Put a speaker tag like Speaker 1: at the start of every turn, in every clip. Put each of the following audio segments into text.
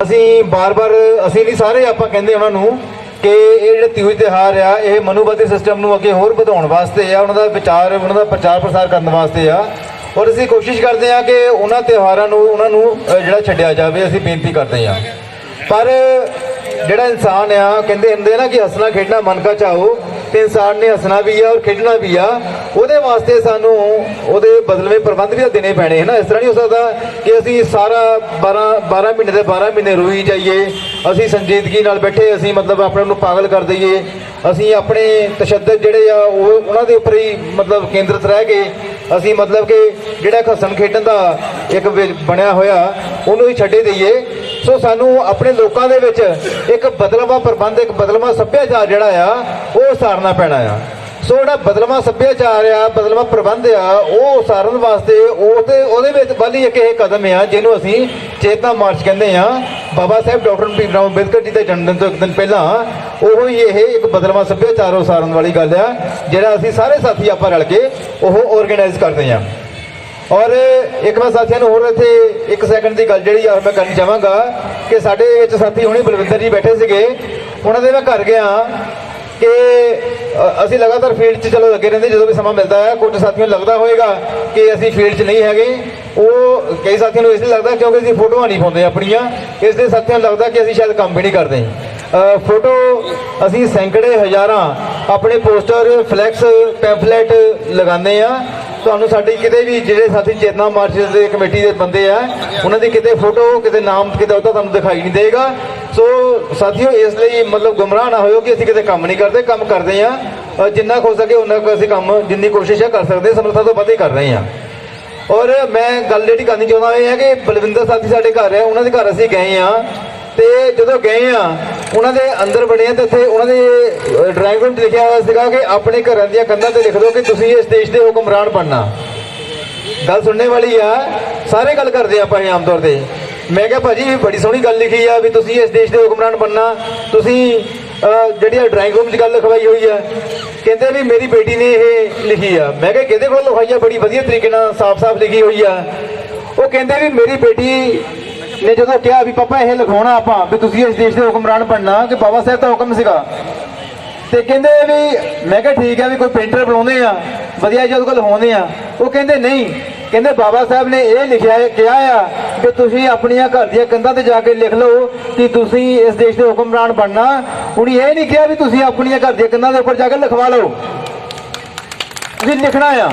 Speaker 1: ਅਸੀਂ ਬਾਰ-ਬਾਰ ਅਸੀਂ ਨਹੀਂ ਸਾਰੇ ਆਪਾਂ ਕਹਿੰਦੇ ਉਹਨਾਂ ਨੂੰ ਕਿ ਇਹ ਜਿਹੜੇ ਤਿਉਹਾਰ ਤਿਉਹਾਰ ਆ ਇਹ ਮਨੂਵਾਦੀ ਸਿਸਟਮ ਨੂੰ ਅੱਗੇ ਹੋਰ ਵਧਾਉਣ ਵਾਸਤੇ ਆ, ਉਹਨਾਂ ਦਾ ਵਿਚਾਰ ਉਹਨਾਂ ਦਾ ਪ੍ਰਚਾਰ ਪ੍ਰਸਾਰ ਕਰਨ ਵਾਸਤੇ ਆ। ਔਰ ਅਸੀਂ ਕੋਸ਼ਿਸ਼ ਕਰਦੇ ਹਾਂ ਕਿ ਉਹਨਾਂ ਤਿਉਹਾਰਾਂ ਨੂੰ ਉਹਨਾਂ ਨੂੰ ਜਿਹੜਾ ਛੱਡਿਆ ਜਾਵੇ, ਅਸੀਂ ਬੇਨਤੀ ਕਰਦੇ ਹਾਂ। ਪਰ ਜਿਹੜਾ ਇਨਸਾਨ ਆ ਕਹਿੰਦੇ ਹੁੰਦੇ ਨਾ ਕਿ ਹੱਸਣਾ ਖੇਡਣਾ ਮਨ ਕਾ ਚਾਹੋ, ਤੇ ਇਨਸਾਨ ਨੇ ਹੱਸਣਾ ਵੀ ਆ ਔਰ ਖੇਡਣਾ ਵੀ ਆ। ਉਹਦੇ ਵਾਸਤੇ ਸਾਨੂੰ ਉਹਦੇ ਬਦਲਵੇਂ ਪ੍ਰਬੰਧ ਵੀ ਦੇਣੇ ਪੈਣੇ ਹੈ ਨਾ। ਇਸ ਤਰ੍ਹਾਂ ਨਹੀਂ ਹੋ ਸਕਦਾ ਕਿ ਅਸੀਂ ਸਾਰਾ 12 ਮਹੀਨੇ ਦੇ 12 ਮਹੀਨੇ ਰੋਈ ਜਾਈਏ, ਅਸੀਂ ਸੰਜੀਦਗੀ ਨਾਲ ਬੈਠੇ ਅਸੀਂ ਮਤਲਬ ਆਪਣੇ ਨੂੰ ਪਾਗਲ ਕਰ ਦਈਏ, ਅਸੀਂ ਆਪਣੇ ਤਸ਼ੱਦਦ ਜਿਹੜੇ ਆ ਉਹ ਉਹਨਾਂ ਦੇ ਉੱਪਰ ਹੀ ਮਤਲਬ ਕੇਂਦਰਿਤ ਰਹਿ ਕੇ ਅਸੀਂ ਮਤਲਬ ਕਿ ਜਿਹੜਾ ਹੱਸਣ ਖੇਡਣ ਦਾ ਇੱਕ ਬਣਿਆ ਹੋਇਆ ਉਹਨੂੰ ਹੀ ਛੱਡੇ ਦਈਏ। ਸੋ ਸਾਨੂੰ ਆਪਣੇ ਲੋਕਾਂ ਦੇ ਵਿੱਚ ਇੱਕ ਬਦਲਵਾਂ ਪ੍ਰਬੰਧ, ਇੱਕ ਬਦਲਵਾਂ ਸੱਭਿਆਚਾਰ ਜਿਹੜਾ ਆ ਉਹ ਉਸਾਰਨਾ ਪੈਣਾ ਆ। ਸੋ ਜਿਹੜਾ ਬਦਲਵਾਂ ਸੱਭਿਆਚਾਰ ਆ, ਬਦਲਵਾਂ ਪ੍ਰਬੰਧ ਆ, ਉਹ ਉਸਾਰਨ ਵਾਸਤੇ ਉਹਦੇ ਵਿੱਚ ਵੱਲ ਹੀ ਇੱਕ ਇਹ ਕਦਮ ਆ ਜਿਹਨੂੰ ਅਸੀਂ ਚੇਤਨਾ ਮਾਰਚ ਕਹਿੰਦੇ ਆ। ਬਾਬਾ ਸਾਹਿਬ ਡਾਕਟਰ ਭੀਮ ਰਾਓ ਅੰਬੇਦਕਰ ਜੀ ਦੇ ਜਨਮ ਦਿਨ ਤੋਂ ਇੱਕ ਦਿਨ ਪਹਿਲਾਂ ਉਹ ਹੀ ਇਹ ਇੱਕ ਬਦਲਵਾਂ ਸੱਭਿਆਚਾਰ ਉਸਾਰਨ ਵਾਲੀ ਗੱਲ ਆ, ਜਿਹੜਾ ਅਸੀਂ ਸਾਰੇ ਸਾਥੀ ਆਪਾਂ ਰਲ ਕੇ ਉਹ ਆਰਗੇਨਾਈਜ਼ ਕਰਦੇ ਹਾਂ। ਔਰ ਇੱਕ ਮੈਂ ਸਾਥੀਆਂ ਨੂੰ ਹੋਰ ਇੱਥੇ 1 ਸੈਕਿੰਡ ਦੀ ਗੱਲ ਜਿਹੜੀ ਆ ਮੈਂ ਕਰਨੀ ਚਾਹਾਂਗਾ ਕਿ ਸਾਡੇ ਵਿੱਚ ਸਾਥੀ ਹੁਣੇ ਬਲਵਿੰਦਰ ਜੀ ਬੈਠੇ ਸੀਗੇ, ਉਹਨਾਂ ਦੇ ਮੈਂ ਘਰ ਗਿਆ ਕਿ ਅਸੀਂ ਲਗਾਤਾਰ ਫੀਲਡ 'ਚ ਚਲੋ ਲੱਗੇ ਰਹਿੰਦੇ ਜਦੋਂ ਵੀ ਸਮਾਂ ਮਿਲਦਾ ਹੈ। ਕੁਝ ਸਾਥੀਆਂ ਨੂੰ ਲੱਗਦਾ ਹੋਏਗਾ ਕਿ ਅਸੀਂ ਫੀਲਡ 'ਚ ਨਹੀਂ ਹੈਗੇ, ਉਹ ਕਈ ਸਾਥੀਆਂ ਨੂੰ ਇਸ ਲਈ ਲੱਗਦਾ ਕਿਉਂਕਿ ਅਸੀਂ ਫੋਟੋਆਂ ਨਹੀਂ ਪਾਉਂਦੇ ਆਪਣੀਆਂ, ਇਸ ਲਈ ਸਾਥੀਆਂ ਨੂੰ ਲੱਗਦਾ ਕਿ ਅਸੀਂ ਸ਼ਾਇਦ ਕੰਮ ਵੀ ਨਹੀਂ ਕਰਦੇ। ਫੋਟੋ ਅਸੀਂ ਸੈਂਕੜੇ ਹਜ਼ਾਰਾਂ ਆਪਣੇ ਪੋਸਟਰ ਫਲੈਕਸ ਪੈਂਫਲੇਟ ਲਗਾਉਂਦੇ ਆ। ਤੁਹਾਨੂੰ ਸਾਡੀ ਕਿਤੇ ਵੀ ਜਿਹੜੇ ਸਾਥੀ ਚੇਤਨਾ ਮਾਰਚ ਦੇ ਕਮੇਟੀ ਦੇ ਬੰਦੇ ਆ ਉਹਨਾਂ ਦੀ ਕਿਤੇ ਫੋਟੋ ਕਿਤੇ ਨਾਮ ਕਿਤੇ ਉਹਦਾ ਤੁਹਾਨੂੰ ਦਿਖਾਈ ਨਹੀਂ ਦੇਗਾ। ਸੋ ਸਾਥੀਓ ਇਸ ਲਈ ਮਤਲਬ ਗੁੰਮਰਾਹ ਨਾ ਹੋਇਓ ਕਿ ਅਸੀਂ ਕਿਤੇ ਕੰਮ ਨਹੀਂ ਕਰਦੇ, ਕੰਮ ਕਰਦੇ ਆ। ਜਿੰਨਾ ਹੋ ਸਕੇ ਉਹਨਾਂ ਕੁ ਅਸੀਂ ਕੰਮ ਜਿੰਨੀ ਕੋਸ਼ਿਸ਼ ਕਰ ਸਕਦੇ, ਸਮਰੱਥਾ ਤੋਂ ਵੱਧ ਹੀ ਕਰ ਰਹੇ ਹਾਂ। ਔਰ ਮੈਂ ਗੱਲ ਜਿਹੜੀ ਕਰਨੀ ਚਾਹੁੰਦਾ ਇਹ ਹੈ ਕਿ ਬਲਵਿੰਦਰ ਸਾਥੀ ਸਾਡੇ ਘਰ ਹੈ, ਉਹਨਾਂ ਦੇ ਘਰ ਅਸੀਂ ਗਏ ਹਾਂ ਤੇ ਜਦੋਂ ਗਏ ਆ ਉਹਨਾਂ ਦੇ ਅੰਦਰ ਬੜੇ ਆ ਤੇ ਇੱਥੇ ਉਹਨਾਂ ਦੇ ਡਰਾਇੰਗ ਰੂਮ 'ਚ ਲਿਖਿਆ ਹੋਇਆ ਸੀਗਾ ਕਿ ਆਪਣੇ ਘਰਾਂ ਦੀਆਂ ਕੰਧਾਂ ਤੇ ਲਿਖ ਦਿਓ ਕਿ ਤੁਸੀਂ ਇਸ ਦੇਸ਼ ਦੇ ਹੁਕਮਰਾਨ ਬਣਨਾ। ਗੱਲ ਸੁਣਨੇ ਵਾਲੀ ਆ, ਸਾਰੇ ਗੱਲ ਕਰਦੇ ਆਪਾਂ ਇਹ ਆਮ ਤੌਰ ਤੇ। ਮੈਂ ਕਿਹਾ ਭਾਜੀ ਬੜੀ ਸੋਹਣੀ ਗੱਲ ਲਿਖੀ ਆ ਵੀ ਤੁਸੀਂ ਇਸ ਦੇਸ਼ ਦੇ ਹੁਕਮਰਾਨ ਬਣਨਾ, ਤੁਸੀਂ ਜਿਹੜੀ ਡਰਾਇੰਗ ਰੂਮ 'ਚ ਗੱਲ ਲਿਖਵਾਈ ਹੋਈ ਆ। ਕਹਿੰਦੇ ਵੀ ਮੇਰੀ ਬੇਟੀ ਨੇ ਇਹ ਲਿਖੀ ਆ। ਮੈਂ ਕਿਹਾ ਕਿਹਦੇ ਕੋਲ ਲਿਖਵਾਈ ਆ? ਬੜੀ ਵਧੀਆ ਤਰੀਕੇ ਨਾਲ ਸਾਫ਼-ਸਾਫ਼ ਲਿਖੀ ਹੋਈ ਆ। ਉਹ ਕਹਿੰਦੇ ਵੀ ਮੇਰੀ ਬੇਟੀ ਨੇ ਜਦੋਂ ਕਿਹਾ ਵੀ ਪਾਪਾ ਇਹ ਲਿਖਾਉਣਾ ਆਪਾਂ ਵੀ ਤੁਸੀਂ ਇਸ ਦੇਸ਼ ਦੇ ਹੁਕਮਰਾਨ ਬਣਨਾ, ਕਿ ਬਾਬਾ ਸਾਹਿਬ ਦਾ ਹੁਕਮ ਸੀਗਾ, ਤੇ ਕਹਿੰਦੇ ਵੀ ਮੈਂ ਕਿਹਾ ਠੀਕ ਹੈ ਵੀ ਕੋਈ ਪੇਂਟਰ ਬੁਲਾਉਂਦੇ ਆ ਵਧੀਆ ਜਿਹੇ ਉਹਦੇ ਕੋਲ ਲਿਖਾਉਂਦੇ ਆ। ਉਹ ਕਹਿੰਦੇ ਨਹੀਂ, ਕਹਿੰਦੇ ਬਾਬਾ ਸਾਹਿਬ ਨੇ ਇਹ ਲਿਖਿਆ ਕਿਹਾ ਆ ਕਿ ਤੁਸੀਂ ਆਪਣੀਆਂ ਘਰ ਦੀਆਂ ਕੰਧਾਂ ਤੇ ਜਾ ਕੇ ਲਿਖ ਲਓ ਕਿ ਤੁਸੀਂ ਇਸ ਦੇਸ਼ ਦੇ ਹੁਕਮਰਾਨ ਬਣਨਾ। ਹੁਣ ਇਹ ਨਹੀਂ ਕਿਹਾ ਵੀ ਤੁਸੀਂ ਆਪਣੀਆਂ ਘਰ ਦੀਆਂ ਕੰਧਾਂ ਦੇ ਉੱਪਰ ਜਾ ਕੇ ਲਿਖਵਾ ਲਓ, ਤੁਸੀਂ ਲਿਖਣਾ ਆ।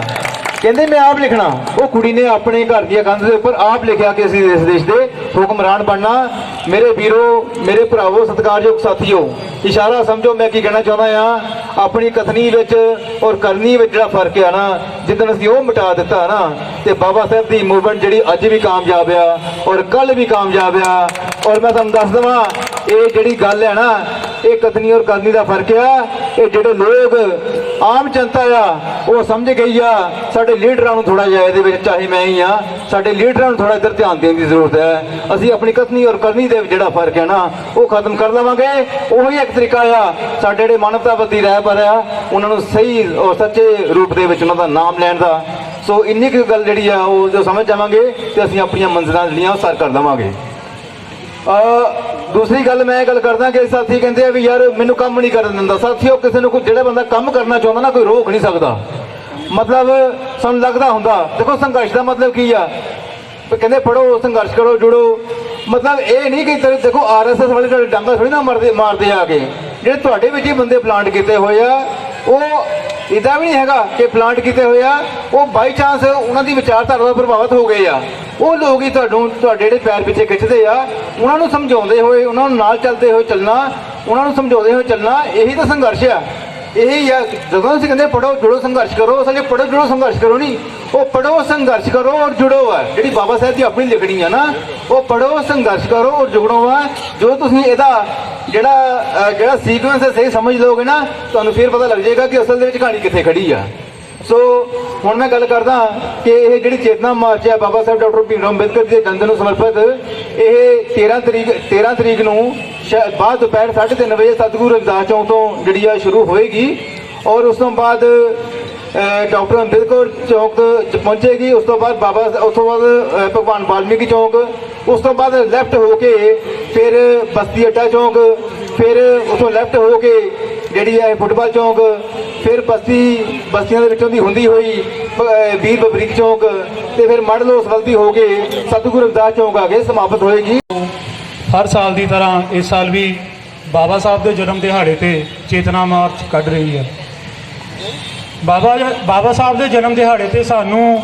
Speaker 1: ਕਹਿੰਦੇ ਮੈਂ ਆਪ ਲਿਖਣਾ। ਉਹ ਕੁੜੀ ਨੇ ਆਪਣੇ ਘਰ ਦੀਆਂ ਕੰਧ ਦੇ ਉੱਪਰ ਆਪ ਲਿਖਿਆ ਕਿ ਅਸੀਂ ਇਸ ਦੇਸ਼ ਦੇ ਹੁਕਮਰਾਨ ਬਣਨਾ। ਮੇਰੇ ਵੀਰੋ, ਮੇਰੇ ਭਰਾਵੋ, ਸਤਿਕਾਰਯੋਗ ਸਾਥੀਓ, ਇਸ਼ਾਰਾ ਸਮਝੋ ਮੈਂ ਕੀ ਕਹਿਣਾ ਚਾਹੁੰਦਾ ਆ। ਆਪਣੀ ਕਥਨੀ ਵਿੱਚ ਔਰ ਕਰਨੀ ਵਿੱਚ ਜਿਹੜਾ ਫਰਕ ਆ ਨਾ, ਜਿੱਦਣ ਅਸੀਂ ਉਹ ਮਿਟਾ ਦਿੱਤਾ ਨਾ, ਤੇ ਬਾਬਾ ਸਾਹਿਬ ਦੀ ਮੂਵਮੈਂਟ ਜਿਹੜੀ ਅੱਜ ਵੀ ਕਾਮਯਾਬ ਆ ਔਰ ਕੱਲ ਵੀ ਕਾਮਯਾਬ ਆ। ਔਰ ਮੈਂ ਤੁਹਾਨੂੰ ਦੱਸ ਦੇਵਾਂ ਇਹ ਜਿਹੜੀ ਗੱਲ ਹੈ ਨਾ, ਇਹ ਕਥਨੀ ਔਰ ਕਰਨੀ ਦਾ ਫਰਕ ਆ। ਇਹ ਜਿਹੜੇ ਲੋਕ ਆਮ ਜਨਤਾ ਆ ਉਹ ਸਮਝ ਗਈ ਆ। ਸਾਡੇ ਲੀਡਰਾਂ ਨੂੰ ਥੋੜਾ ਜਿਹਾ ਇਹਦੇ ਵਿੱਚ, ਚਾਹੇ ਮੈਂ ਹੀ ਆ, ਸਾਡੇ ਲੀਡਰਾਂ ਨੂੰ ਥੋੜਾ ਇੱਧਰ ਧਿਆਨ ਦੇਣ ਦੀ ਜ਼ਰੂਰਤ ਹੈ। ਅਸੀਂ ਆਪਣੀ ਕਥਨੀ ਔਰ ਕਰਨੀ ਦੇ ਜਿਹੜਾ ਫਰਕ ਹੈ ਨਾ ਉਹ ਖਤਮ ਕਰ ਲਵਾਂਗੇ। ਉਹੀ ਇੱਕ ਤਰੀਕਾ ਆ ਸਾਡੇ ਜਿਹੜੇ ਮਾਨਵਤਾਵਾਦੀ ਰਹਿਬਰ ਆ ਉਹਨਾਂ ਨੂੰ ਸਹੀ ਔਰ ਸੱਚੇ ਰੂਪ ਦੇ ਵਿੱਚ ਉਹਨਾਂ ਦਾ ਨਾਮ ਲੈਣ ਦਾ। ਸੋ ਇੰਨੀ ਕੁ ਗੱਲ ਜਿਹੜੀ ਆ ਉਹ ਜੋ ਸਮਝ ਜਾਵਾਂਗੇ ਤੇ ਅਸੀਂ ਆਪਣੀਆਂ ਮੰਜ਼ਿਲਾਂ ਜਿਹੜੀਆਂ ਉਹ ਸਰ ਕਰ ਲਵਾਂਗੇ। ਦੂਸਰੀ ਗੱਲ ਮੈਂ ਇਹ ਗੱਲ ਕਰਦਾ ਕਿ ਸਾਥੀ ਕਹਿੰਦੇ ਆ ਵੀ ਯਾਰ ਮੈਨੂੰ ਕੰਮ ਨਹੀਂ ਕਰਨ ਦਿੰਦਾ। ਸਾਥੀਓ, ਕਿਸੇ ਨੂੰ ਕੋਈ ਜਿਹੜਾ ਬੰਦਾ ਕੰਮ ਕਰਨਾ ਚਾਹੁੰਦਾ ਨਾ ਕੋਈ ਰੋਕ ਨਹੀਂ ਸਕਦਾ। ਮਤਲਬ ਸਾਨੂੰ ਲੱਗਦਾ ਹੁੰਦਾ, ਦੇਖੋ ਸੰਘਰਸ਼ ਦਾ ਮਤਲਬ ਕੀ ਆ? ਕਹਿੰਦੇ ਪੜੋ, ਸੰਘਰਸ਼ ਕਰੋ, ਜੁੜੋ। ਮਤਲਬ ਇਹ ਨਹੀਂ ਕਿ ਦੇਖੋ RSS ਵਾਲੇ ਤੁਹਾਡੇ ਡਾਂਗਾ ਥੋੜੀ ਨਾ ਮਾਰਦੇ ਆ ਕੇ। ਜਿਹੜੇ ਤੁਹਾਡੇ ਵਿੱਚ ਹੀ ਬੰਦੇ ਪਲਾਂਟ ਕੀਤੇ ਹੋਏ ਆ ਉਹ ਇੱਦਾਂ ਵੀ ਨਹੀਂ ਹੈਗਾ ਕਿ ਪਲਾਂਟ ਕੀਤੇ ਹੋਏ ਆ, ਉਹ ਬਾਈ ਚਾਂਸ ਉਹਨਾਂ ਦੀ ਵਿਚਾਰਧਾਰਾ ਤੋਂ ਪ੍ਰਭਾਵਿਤ ਹੋ ਗਏ ਆ। ਉਹ ਲੋਕ ਹੀ ਤੁਹਾਡੇ ਜਿਹੜੇ ਪੈਰ ਪਿੱਛੇ ਖਿੱਚਦੇ ਆ, ਉਹਨਾਂ ਨੂੰ ਸਮਝਾਉਂਦੇ ਹੋਏ, ਉਹਨਾਂ ਨੂੰ ਨਾਲ ਚੱਲਦੇ ਹੋਏ ਚੱਲਣਾ, ਉਹਨਾਂ ਨੂੰ ਸਮਝਾਉਂਦੇ ਹੋਏ ਚੱਲਣਾ, ਇਹੀ ਤਾਂ ਸੰਘਰਸ਼ ਆ। ਇਹੀ ਆ ਜਦੋਂ ਅਸੀਂ ਕਹਿੰਦੇ ਪੜੋ, ਜੁੜੋ, ਸੰਘਰਸ਼ ਕਰੋ। ਅਸਲ 'ਚ ਪੜੋ, ਜੁੜੋ, ਸੰਘਰਸ਼ ਕਰੋ ਨਹੀਂ, ਉਹ ਪੜੋ, ਸੰਘਰਸ਼ ਕਰੋ ਔਰ ਜੁੜੋ ਆ। ਜਿਹੜੀ ਬਾਬਾ ਸਾਹਿਬ ਦੀ ਆਪਣੀ ਲਿਖਣੀ ਆ ਨਾ, ਉਹ ਪੜੋ, ਸੰਘਰਸ਼ ਕਰੋ ਔਰ ਜੁੜੋ ਆ। ਜੋ ਤੁਸੀਂ ਇਹਦਾ ਜਿਹੜਾ ਸੀਕੁਐਂਸ ਹੈ ਸਹੀ ਸਮਝ ਲਓਗੇ ਨਾ, ਤੁਹਾਨੂੰ ਫਿਰ ਪਤਾ ਲੱਗ ਜਾਏਗਾ ਕਿ ਅਸਲ ਦੇ ਵਿੱਚ ਕਹਾਣੀ ਕਿੱਥੇ ਖੜੀ ਆ। ਸੋ ਹੁਣ ਮੈਂ ਗੱਲ ਕਰਦਾ ਕਿ ਇਹ ਜਿਹੜੀ ਚੇਤਨਾ ਮਾਰਚ ਹੈ ਬਾਬਾ ਸਾਹਿਬ ਡਾਕਟਰ ਭੀਮ ਰਾਓ ਅੰਬੇਦਕਰ ਜੀ ਦੇ ਜਨਮ ਦਿਨ ਨੂੰ ਸਮਰਪਿਤ, ਇਹ 13 ਤਰੀਕ ਨੂੰ ਬਾਅਦ ਦੁਪਹਿਰ 3:30 ਵਜੇ ਸਤਿਗੁਰੂ ਰਵਿਦਾਸ ਚੌਂਕ ਤੋਂ ਜਿਹੜੀ ਆ ਸ਼ੁਰੂ ਹੋਏਗੀ। ਔਰ ਉਸ ਤੋਂ ਬਾਅਦ डॉक्टर अंबेडकर चौक पहुंचेगी। उस तो बाद भगवान वाल्मीकि चौक ਉਸ ਤੋਂ ਬਾਅਦ ਲੈਫਟ ਹੋ ਕੇ ਫਿਰ ਬਸਤੀ ਅੱਡਾ ਚੌਂਕ, ਫਿਰ ਉੱਥੋਂ ਲੈਫਟ ਹੋ ਕੇ ਜਿਹੜੀ ਹੈ ਫੁੱਟਬਾਲ ਚੌਂਕ, ਫਿਰ ਬਸਤੀਆਂ ਦੇ ਵਿੱਚੋਂ ਦੀ ਹੁੰਦੀ ਹੋਈ ਵੀਰ ਬਬਰੀਕ ਚੌਂਕ ਤੇ ਫਿਰ ਮੰਡਲ ਉਸ ਵੱਲ ਦੀ ਹੋ ਕੇ ਸਤਿਗੁਰੂ ਰਵਿਦਾਸ ਚੌਂਕ ਆ ਕੇ ਸਮਾਪਤ ਹੋਏਗੀ।
Speaker 2: ਹਰ ਸਾਲ ਦੀ ਤਰ੍ਹਾਂ ਇਸ ਸਾਲ ਵੀ ਬਾਬਾ ਸਾਹਿਬ ਦੇ ਜਨਮ ਦਿਹਾੜੇ ਤੇ ਚੇਤਨਾ ਮਾਰਚ ਕੱਢ ਰਹੀ ਹੈ। ਬਾਬਾ ਸਾਹਿਬ ਦੇ ਜਨਮ ਦਿਹਾੜੇ ਤੇ ਸਾਨੂੰ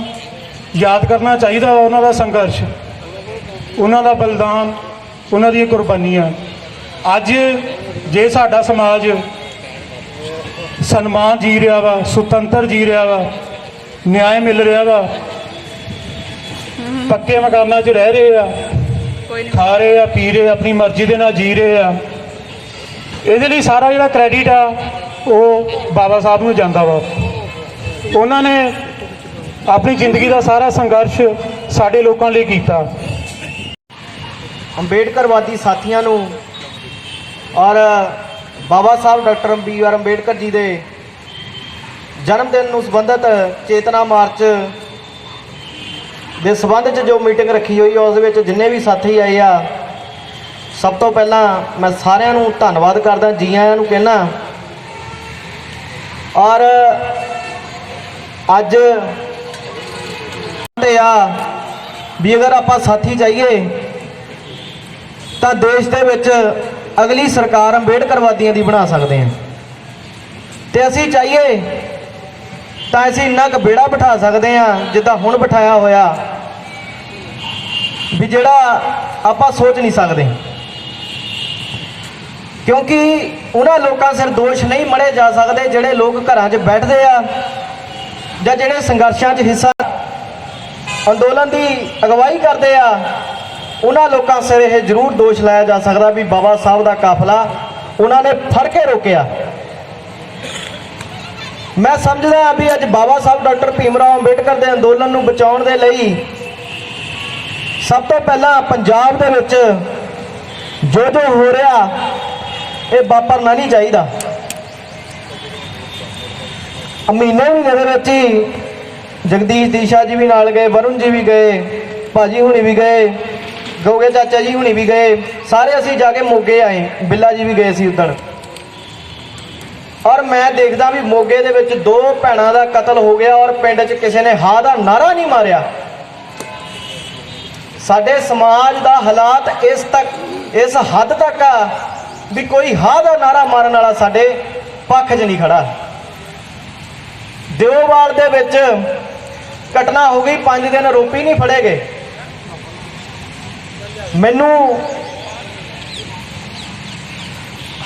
Speaker 2: ਯਾਦ ਕਰਨਾ ਚਾਹੀਦਾ ਉਹਨਾਂ ਦਾ ਸੰਘਰਸ਼, ਉਹਨਾਂ ਦਾ ਬਲਿਦਾਨ, ਉਹਨਾਂ ਦੀਆਂ ਕੁਰਬਾਨੀਆਂ। ਅੱਜ ਜੇ ਸਾਡਾ ਸਮਾਜ ਸਨਮਾਨ ਜੀ ਰਿਹਾ ਵਾ, ਸੁਤੰਤਰ ਜੀ ਰਿਹਾ ਵਾ, ਨਿਆਂ ਮਿਲ ਰਿਹਾ ਵਾ, ਪੱਕੇ ਮਕਾਨਾਂ 'ਚ ਰਹਿ ਰਹੇ ਆ, ਖਾ ਰਹੇ ਆ, ਪੀ ਰਹੇ, ਆਪਣੀ ਮਰਜ਼ੀ ਦੇ ਨਾਲ ਜੀ ਰਹੇ ਆ, ਇਹਦੇ ਲਈ ਸਾਰਾ ਜਿਹੜਾ ਕ੍ਰੈਡਿਟ ਆ ਉਹ ਬਾਬਾ ਸਾਹਿਬ ਨੂੰ ਜਾਂਦਾ ਵਾ। ਉਹਨਾਂ ਨੇ ਆਪਣੀ ਜ਼ਿੰਦਗੀ ਦਾ ਸਾਰਾ ਸੰਘਰਸ਼ ਸਾਡੇ ਲੋਕਾਂ ਲਈ ਕੀਤਾ।
Speaker 3: ਅੰਬੇਡਕਰਵਾਦੀ ਸਾਥੀਆਂ ਨੂੰ ਔਰ ਬਾਬਾ ਸਾਹਿਬ ਡਾਕਟਰ BR ਅੰਬੇਡਕਰ ਜੀ ਦੇ ਜਨਮ ਦਿਨ ਨੂੰ ਸੰਬੰਧਿਤ ਚੇਤਨਾ ਮਾਰਚ ਦੇ ਸੰਬੰਧ 'ਚ ਜੋ ਮੀਟਿੰਗ ਰੱਖੀ ਹੋਈ ਹੈ ਉਸ ਵਿੱਚ ਜਿੰਨੇ ਵੀ ਸਾਥੀ ਆਏ ਆ, ਸਭ ਤੋਂ ਪਹਿਲਾਂ ਮੈਂ ਸਾਰਿਆਂ ਨੂੰ ਧੰਨਵਾਦ ਕਰਦਾ, ਜੀ ਆਇਆਂ ਨੂੰ ਕਹਿਣਾ। ਔਰ ਅੱਜ ਤੇ ਆ ਵੀ ਅਗਰ ਆਪਾਂ ਸਾਥੀ ਚਾਹੀਏ ਤਾਂ ਦੇਸ਼ ਦੇ ਵਿੱਚ ਅਗਲੀ ਸਰਕਾਰ ਅੰਬੇਡਕਰਵਾਦੀਆਂ ਦੀ ਬਣਾ ਸਕਦੇ ਹਾਂ, ਤੇ ਅਸੀਂ ਚਾਹੀਏ ਤਾਂ ਅਸੀਂ ਇੰਨਾ ਕੁ ਬੇੜਾ ਬਿਠਾ ਸਕਦੇ ਹਾਂ ਜਿੱਦਾਂ ਹੁਣ ਬਿਠਾਇਆ ਹੋਇਆ, ਵੀ ਜਿਹੜਾ ਆਪਾਂ ਸੋਚ ਨਹੀਂ ਸਕਦੇ। ਕਿਉਂਕਿ ਉਹਨਾਂ ਲੋਕਾਂ ਸਿਰ ਦੋਸ਼ ਨਹੀਂ ਮੜੇ ਜਾ ਸਕਦੇ ਜਿਹੜੇ ਲੋਕ ਘਰਾਂ 'ਚ ਬੈਠਦੇ ਆ ਜਾਂ ਜਿਹੜੇ ਸੰਘਰਸ਼ਾਂ 'ਚ ਹਿੱਸਾ ਅੰਦੋਲਨ ਦੀ ਅਗਵਾਈ ਕਰਦੇ ਆ। ਉਹਨਾਂ ਲੋਕਾਂ ਸਿਰ ਇਹ ਜ਼ਰੂਰ ਦੋਸ਼ ਲਾਇਆ ਜਾ ਸਕਦਾ ਵੀ ਬਾਬਾ ਸਾਹਿਬ ਦਾ ਕਾਫਲਾ ਉਹਨਾਂ ਨੇ ਫੜ ਕੇ ਰੋਕਿਆ। ਮੈਂ ਸਮਝਦਾ ਵੀ ਅੱਜ ਬਾਬਾ ਸਾਹਿਬ ਡਾਕਟਰ ਭੀਮ ਰਾਓ ਅੰਬੇਡਕਰ ਦੇ ਅੰਦੋਲਨ ਨੂੰ ਬਚਾਉਣ ਦੇ ਲਈ ਸਭ ਤੋਂ ਪਹਿਲਾਂ ਪੰਜਾਬ ਦੇ ਵਿੱਚ ਜੋ ਹੋ ਰਿਹਾ ਇਹ ਵਾਪਰਨਾ ਨਹੀਂ ਚਾਹੀਦਾ। ਮਹੀਨੇ ਦੇ ਵਿੱਚ ਹੀ ਜਗਦੀਸ਼ ਦੀਸ਼ਾ ਜੀ ਵੀ ਨਾਲ ਗਏ, ਵਰੁਣ ਜੀ ਵੀ ਗਏ, ਭਾਜੀ ਹੁਣੀ ਵੀ ਗਏ, ਗੋਗੇ ਚਾਚਾ ਜੀ ਹੁਣੀ ਵੀ ਗਏ, ਸਾਰੇ ਅਸੀਂ ਜਾ ਕੇ ਮੋਗੇ ਆਏ, ਬਿੱਲਾ ਜੀ ਵੀ ਗਏ ਸੀ ਉੱਦਣ। ਔਰ ਮੈਂ ਦੇਖਦਾ ਵੀ ਮੋਗੇ ਦੇ ਵਿੱਚ 2 ਭੈਣਾਂ ਦਾ ਕਤਲ ਹੋ ਗਿਆ ਔਰ ਪਿੰਡ 'ਚ ਕਿਸੇ ਨੇ ਹਾਂ ਦਾ ਨਾਰਾ ਨਹੀਂ ਮਾਰਿਆ। ਸਾਡੇ ਸਮਾਜ ਦਾ ਹਾਲਾਤ ਇਸ ਹੱਦ ਤੱਕ ਆ ਵੀ ਕੋਈ ਹਾਂ ਦਾ ਨਾਰਾ ਮਾਰਨ ਵਾਲਾ ਸਾਡੇ ਪੱਖ 'ਚ ਨਹੀਂ ਖੜਾ। ਦਿਓਵਾਲ ਦੇ ਵਿੱਚ ਘਟਨਾ ਹੋ ਗਈ, 5 ਦਿਨ ਆਰੋਪੀ ਨਹੀਂ ਫੜੇ ਗਏ। ਮੈਨੂੰ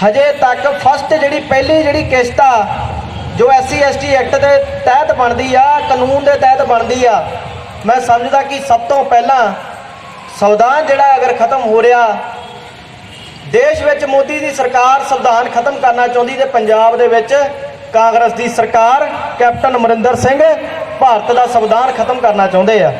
Speaker 3: ਹਜੇ ਤੱਕ ਪਹਿਲੀ ਜਿਹੜੀ ਕਿਸ਼ਤ ਆ ਜੋ SC ST ਐਕਟ ਦੇ ਤਹਿਤ ਬਣਦੀ ਆ, ਕਾਨੂੰਨ ਦੇ ਤਹਿਤ ਬਣਦੀ ਆ, ਮੈਂ ਸਮਝਦਾ ਕਿ ਸਭ ਤੋਂ ਪਹਿਲਾਂ ਸੰਵਿਧਾਨ ਜਿਹੜਾ ਅਗਰ ਖਤਮ ਹੋ ਰਿਹਾ, ਦੇਸ਼ ਵਿੱਚ ਮੋਦੀ ਦੀ ਸਰਕਾਰ ਸੰਵਿਧਾਨ ਖਤਮ ਕਰਨਾ ਚਾਹੁੰਦੀ ਤੇ ਪੰਜਾਬ ਦੇ ਵਿੱਚ ਕਾਂਗਰਸ ਦੀ ਸਰਕਾਰ ਕੈਪਟਨ ਅਮਰਿੰਦਰ ਸਿੰਘ ਭਾਰਤ ਦਾ ਸੰਵਿਧਾਨ ਖਤਮ ਕਰਨਾ ਚਾਹੁੰਦੇ ਆ।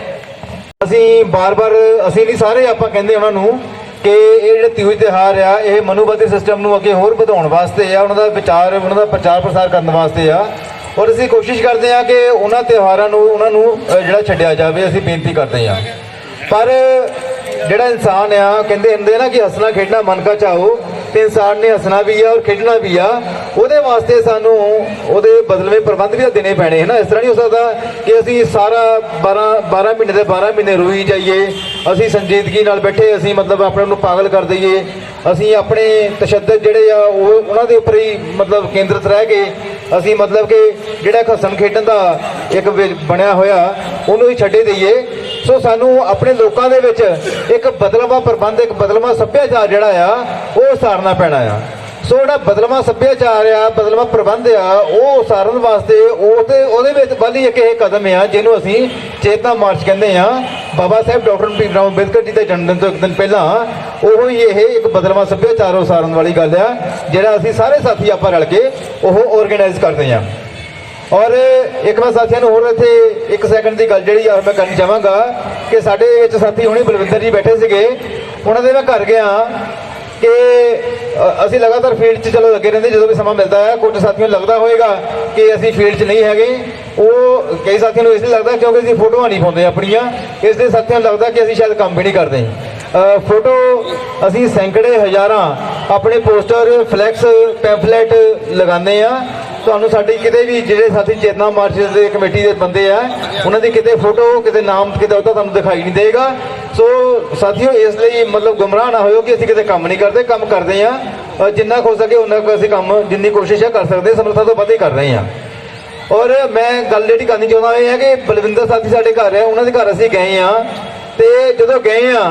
Speaker 1: ਅਸੀਂ ਬਾਰ-ਬਾਰ ਅਸੀਂ ਨਹੀਂ ਸਾਰੇ ਆਪਾਂ ਕਹਿੰਦੇ ਉਹਨਾਂ ਨੂੰ ਕਿ ਇਹ ਜਿਹੜੇ ਤਿਉਹਾਰ ਤਿਉਹਾਰ ਆ ਇਹ ਮਨੂਵਾਦੀ ਸਿਸਟਮ ਨੂੰ ਅੱਗੇ ਹੋਰ ਵਧਾਉਣ ਵਾਸਤੇ ਆ, ਉਹਨਾਂ ਦਾ ਵਿਚਾਰ, ਉਹਨਾਂ ਦਾ ਪ੍ਰਚਾਰ ਪ੍ਰਸਾਰ ਕਰਨ ਵਾਸਤੇ ਆ। ਔਰ ਅਸੀਂ ਕੋਸ਼ਿਸ਼ ਕਰਦੇ ਹਾਂ ਕਿ ਉਹਨਾਂ ਤਿਉਹਾਰਾਂ ਨੂੰ ਉਹਨਾਂ ਨੂੰ ਜਿਹੜਾ ਛੱਡਿਆ ਜਾਵੇ, ਅਸੀਂ ਬੇਨਤੀ ਕਰਦੇ ਹਾਂ। ਪਰ ਜਿਹੜਾ ਇਨਸਾਨ ਆ, ਕਹਿੰਦੇ ਹੁੰਦੇ ਨਾ ਕਿ ਹੱਸਣਾ ਖੇਡਣਾ ਮਨ ਕਾ ਚਾਹੋ, ਤੇ ਇਨਸਾਨ ਨੇ ਹੱਸਣਾ ਵੀ ਆ ਔਰ ਖੇਡਣਾ ਵੀ ਆ। ਉਹਦੇ ਵਾਸਤੇ ਸਾਨੂੰ ਉਹਦੇ ਬਦਲਵੇਂ ਪ੍ਰਬੰਧ ਵੀ ਦੇਣੇ ਪੈਣੇ ਹੈ ਨਾ। ਇਸ ਤਰ੍ਹਾਂ ਨਹੀਂ ਹੋ ਸਕਦਾ ਕਿ ਅਸੀਂ ਸਾਰਾ 12 ਮਹੀਨੇ ਦੇ 12 ਮਹੀਨੇ ਰੋਈ ਜਾਈਏ, ਅਸੀਂ ਸੰਜੀਦਗੀ ਨਾਲ ਬੈਠੇ, ਅਸੀਂ ਮਤਲਬ ਆਪਣੇ ਨੂੰ ਪਾਗਲ ਕਰ ਦਈਏ, ਅਸੀਂ ਆਪਣੇ ਤਸ਼ੱਦਦ ਜਿਹੜੇ ਆ ਉਹਨਾਂ ਦੇ ਉੱਪਰ ਹੀ ਮਤਲਬ ਕੇਂਦਰਿਤ ਰਹਿ ਕੇ ਅਸੀਂ ਮਤਲਬ ਕਿ ਜਿਹੜਾ ਹੱਸਣ ਖੇਡਣ ਦਾ ਇੱਕ ਬਣਿਆ ਹੋਇਆ ਉਹਨੂੰ ਹੀ ਛੱਡੇ ਦਈਏ। ਸੋ ਸਾਨੂੰ ਆਪਣੇ ਲੋਕਾਂ ਦੇ ਵਿੱਚ ਇੱਕ ਬਦਲਵਾਂ ਪ੍ਰਬੰਧ, ਇੱਕ ਬਦਲਵਾਂ ਸੱਭਿਆਚਾਰ ਜਿਹੜਾ ਆ ਉਹ ਉਸਾਰਨਾ ਪੈਣਾ ਆ। ਸੋ ਜਿਹੜਾ ਬਦਲਵਾਂ ਸੱਭਿਆਚਾਰ ਆ, ਬਦਲਵਾਂ ਪ੍ਰਬੰਧ ਆ, ਉਹ ਉਸਾਰਨ ਵਾਸਤੇ ਉਹਦੇ ਵਿੱਚ ਵੱਲ ਹੀ ਇੱਕ ਇਹ ਕਦਮ ਆ ਜਿਹਨੂੰ ਅਸੀਂ ਚੇਤਨਾ ਮਾਰਚ ਕਹਿੰਦੇ ਆ। ਬਾਬਾ ਸਾਹਿਬ ਡਾਕਟਰ ਭੀਮ ਰਾਓ ਅੰਬੇਦਕਰ ਜੀ ਦੇ ਜਨਮ ਦਿਨ ਤੋਂ ਇੱਕ ਦਿਨ ਪਹਿਲਾਂ ਉਹ ਹੀ ਇਹ ਇੱਕ ਬਦਲਵਾਂ ਸੱਭਿਆਚਾਰ ਉਸਾਰਨ ਵਾਲੀ ਗੱਲ ਆ, ਜਿਹੜਾ ਅਸੀਂ ਸਾਰੇ ਸਾਥੀ ਆਪਾਂ ਰਲ ਕੇ ਉਹ ਆਰਗੇਨਾਈਜ਼ ਕਰਦੇ ਹਾਂ। ਔਰ ਇੱਕ ਮੈਂ ਸਾਥੀਆਂ ਨੂੰ ਹੋਰ ਇੱਥੇ 1 ਸੈਕਿੰਡ ਦੀ ਗੱਲ ਜਿਹੜੀ ਆ ਮੈਂ ਕਰਨੀ ਚਾਹਾਂਗਾ ਕਿ ਸਾਡੇ ਵਿੱਚ ਸਾਥੀ ਹੁਣੇ ਬਲਵਿੰਦਰ ਜੀ ਬੈਠੇ ਸੀਗੇ, ਉਹਨਾਂ ਦੇ ਮੈਂ ਘਰ ਗਿਆ ਕਿ ਅਸੀਂ ਲਗਾਤਾਰ ਫੀਲਡ 'ਚ ਚਲੋ ਲੱਗੇ ਰਹਿੰਦੇ ਜਦੋਂ ਵੀ ਸਮਾਂ ਮਿਲਦਾ ਹੈ। ਕੁਝ ਸਾਥੀਆਂ ਨੂੰ ਲੱਗਦਾ ਹੋਏਗਾ ਕਿ ਅਸੀਂ ਫੀਲਡ 'ਚ ਨਹੀਂ ਹੈਗੇ, ਉਹ ਕਈ ਸਾਥੀਆਂ ਨੂੰ ਇਸ ਲਈ ਲੱਗਦਾ ਕਿਉਂਕਿ ਅਸੀਂ ਫੋਟੋਆਂ ਨਹੀਂ ਪਾਉਂਦੇ ਆਪਣੀਆਂ, ਇਸ ਲਈ ਸਾਥੀਆਂ ਨੂੰ ਲੱਗਦਾ ਕਿ ਅਸੀਂ ਸ਼ਾਇਦ ਕੰਮ ਵੀ ਨਹੀਂ ਕਰਦੇ। ਫੋਟੋ ਅਸੀਂ ਸੈਂਕੜੇ ਹਜ਼ਾਰਾਂ ਆਪਣੇ ਪੋਸਟਰ ਫਲੈਕਸ ਪੈਂਫਲੇਟ ਲਗਾਉਂਦੇ ਆ। ਤੁਹਾਨੂੰ ਸਾਡੀ ਕਿਤੇ ਵੀ ਜਿਹੜੇ ਸਾਥੀ ਚੇਤਨਾ ਮਾਰਚ ਦੇ ਕਮੇਟੀ ਦੇ ਬੰਦੇ ਆ ਉਹਨਾਂ ਦੀ ਕਿਤੇ ਫੋਟੋ ਕਿਤੇ ਨਾਮ ਕਿਤੇ ਉਹਦਾ ਤੁਹਾਨੂੰ ਦਿਖਾਈ ਨਹੀਂ ਦੇਗਾ। ਸੋ ਸਾਥੀਓ ਇਸ ਲਈ ਮਤਲਬ ਗੁੰਮਰਾਹ ਨਾ ਹੋਇਓ ਕਿ ਅਸੀਂ ਕਿਤੇ ਕੰਮ ਨਹੀਂ ਕਰਦੇ, ਕੰਮ ਕਰਦੇ ਆ। ਜਿੰਨਾ ਹੋ ਸਕੇ ਉਹਨਾਂ ਕੁ ਅਸੀਂ ਕੰਮ ਜਿੰਨੀ ਕੋਸ਼ਿਸ਼ ਹੈ ਕਰ ਸਕਦੇ, ਸਮਰੱਥਾ ਤੋਂ ਵੱਧ ਹੀ ਕਰ ਰਹੇ ਹਾਂ। ਔਰ ਮੈਂ ਗੱਲ ਜਿਹੜੀ ਕਰਨੀ ਚਾਹੁੰਦਾ ਇਹ ਹੈ ਕਿ ਬਲਵਿੰਦਰ ਸਾਥੀ ਸਾਡੇ ਘਰ ਹੈ, ਉਹਨਾਂ ਦੇ ਘਰ ਅਸੀਂ ਗਏ ਆ ਤੇ ਜਦੋਂ ਗਏ ਆ